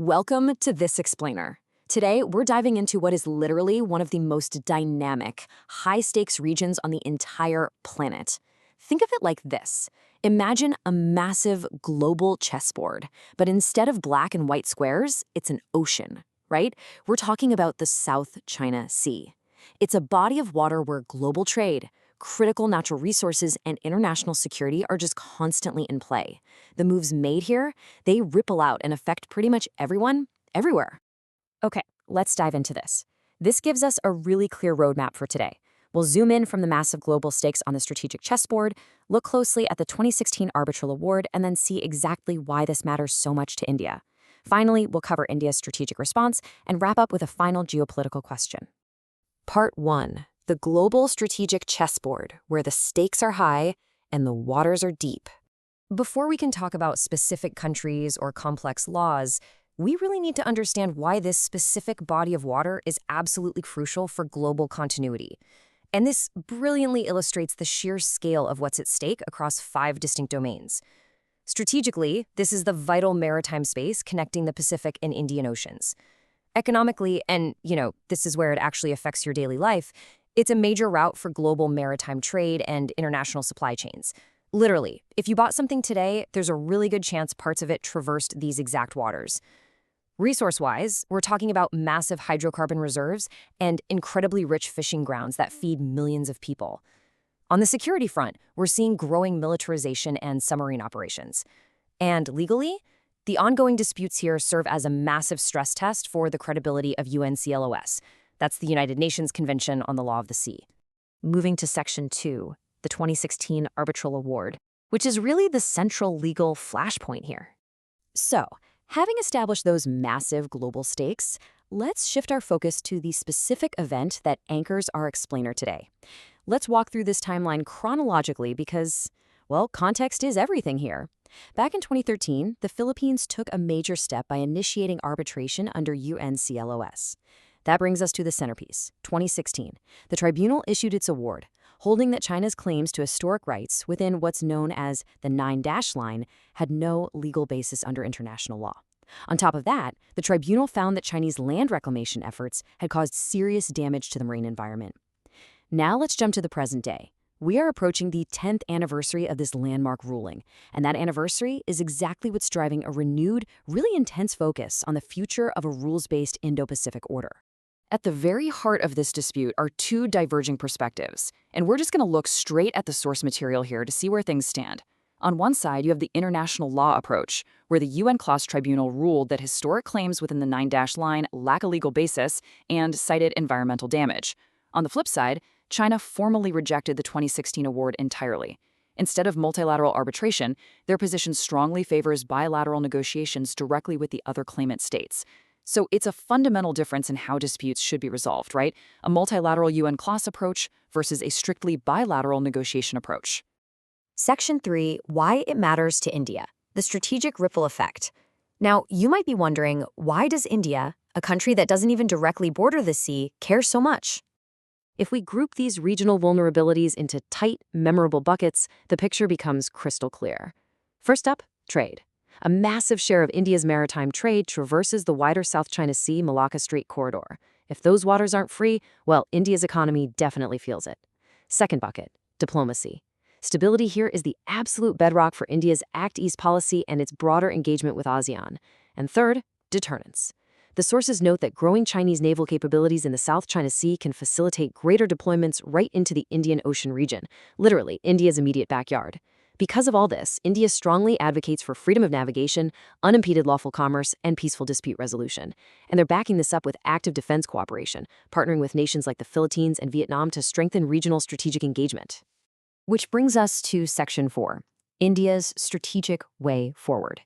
Welcome to This Explainer. Today, we're diving into what is literally one of the most dynamic, high-stakes regions on the entire planet. Think of it like this. Imagine a massive global chessboard, but instead of black and white squares, it's an ocean, right? We're talking about the South China Sea. It's a body of water where global trade, critical natural resources, and international security are just constantly in play. The moves made here, they ripple out and affect pretty much everyone, everywhere. Okay, let's dive into this. This gives us a really clear roadmap for today. We'll zoom in from the massive global stakes on the strategic chessboard, look closely at the 2016 Arbitral Award, and then see exactly why this matters so much to India. Finally, we'll cover India's strategic response and wrap up with a final geopolitical question. Part 1. The global strategic chessboard, where the stakes are high and the waters are deep. Before we can talk about specific countries or complex laws, we really need to understand why this specific body of water is absolutely crucial for global continuity. And this brilliantly illustrates the sheer scale of what's at stake across 5 distinct domains. Strategically, this is the vital maritime space connecting the Pacific and Indian Oceans. Economically, and, this is where it actually affects your daily life, it's a major route for global maritime trade and international supply chains. Literally, if you bought something today, there's a really good chance parts of it traversed these exact waters. Resource-wise, we're talking about massive hydrocarbon reserves and incredibly rich fishing grounds that feed millions of people. On the security front, we're seeing growing militarization and submarine operations. And legally, the ongoing disputes here serve as a massive stress test for the credibility of UNCLOS. That's the United Nations Convention on the Law of the Sea. Moving to Section 2, the 2016 Arbitral Award, which is really the central legal flashpoint here. So, having established those massive global stakes, let's shift our focus to the specific event that anchors our explainer today. Let's walk through this timeline chronologically because, well, context is everything here. Back in 2013, the Philippines took a major step by initiating arbitration under UNCLOS. That brings us to the centerpiece, 2016. The tribunal issued its award, holding that China's claims to historic rights within what's known as the 9-dash line had no legal basis under international law. On top of that, the tribunal found that Chinese land reclamation efforts had caused serious damage to the marine environment. Now let's jump to the present day. We are approaching the 10th anniversary of this landmark ruling, and that anniversary is exactly what's driving a renewed, really intense focus on the future of a rules-based Indo-Pacific order. At the very heart of this dispute are 2 diverging perspectives, and we're just going to look straight at the source material here to see where things stand. On one side, you have the international law approach, where the UN-CLOS tribunal ruled that historic claims within the 9-dash line lack a legal basis and cited environmental damage. On the flip side, China formally rejected the 2016 award entirely. Instead of multilateral arbitration, their position strongly favors bilateral negotiations directly with the other claimant states. So it's a fundamental difference in how disputes should be resolved, right? A multilateral UN-CLOS approach versus a strictly bilateral negotiation approach. Section 3, Why it matters to India, the strategic ripple effect. Now, you might be wondering, why does India, a country that doesn't even directly border the sea, care so much? If we group these regional vulnerabilities into tight, memorable buckets, the picture becomes crystal clear. First up, trade. A massive share of India's maritime trade traverses the wider South China Sea Malacca Strait corridor. If those waters aren't free, well, India's economy definitely feels it. Second bucket, diplomacy. Stability here is the absolute bedrock for India's Act East policy and its broader engagement with ASEAN. And third, deterrence. The sources note that growing Chinese naval capabilities in the South China Sea can facilitate greater deployments right into the Indian Ocean region, literally India's immediate backyard. Because of all this, India strongly advocates for freedom of navigation, unimpeded lawful commerce, and peaceful dispute resolution. And they're backing this up with active defense cooperation, partnering with nations like the Philippines and Vietnam to strengthen regional strategic engagement. Which brings us to Section 4, India's strategic way forward.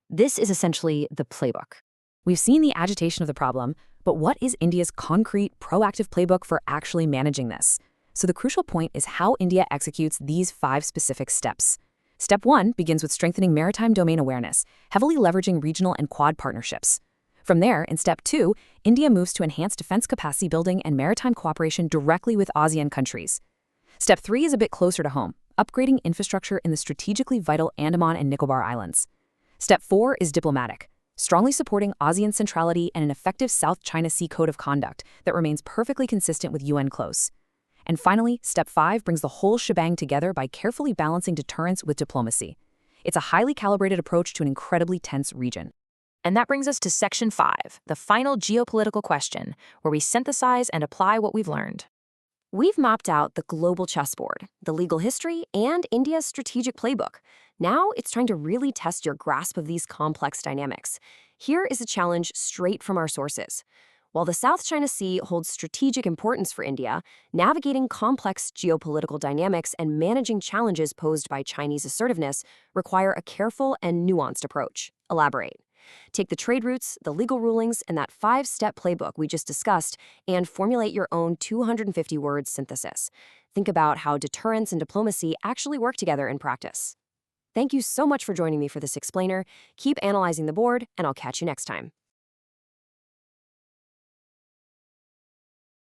This is essentially the playbook. We've seen the agitation of the problem, but what is India's concrete, proactive playbook for actually managing this? So the crucial point is how India executes these 5 specific steps. Step 1 begins with strengthening maritime domain awareness, heavily leveraging regional and Quad partnerships. From there, in Step 2, India moves to enhance defense capacity building and maritime cooperation directly with ASEAN countries. Step 3 is a bit closer to home, upgrading infrastructure in the strategically vital Andaman and Nicobar Islands. Step 4 is diplomatic, strongly supporting ASEAN centrality and an effective South China Sea Code of Conduct that remains perfectly consistent with UN close. And finally, Step 5 brings the whole shebang together by carefully balancing deterrence with diplomacy. It's a highly calibrated approach to an incredibly tense region. And that brings us to Section 5, the final geopolitical question, where we synthesize and apply what we've learned. We've mapped out the global chessboard, the legal history, and India's strategic playbook. Now it's time to really test your grasp of these complex dynamics. Here is a challenge straight from our sources. While the South China Sea holds strategic importance for India, navigating complex geopolitical dynamics and managing challenges posed by Chinese assertiveness require a careful and nuanced approach. Elaborate. Take the trade routes, the legal rulings, and that 5-step playbook we just discussed and formulate your own 250-word synthesis. Think about how deterrence and diplomacy actually work together in practice. Thank you so much for joining me for this explainer. Keep analyzing the board, and I'll catch you next time.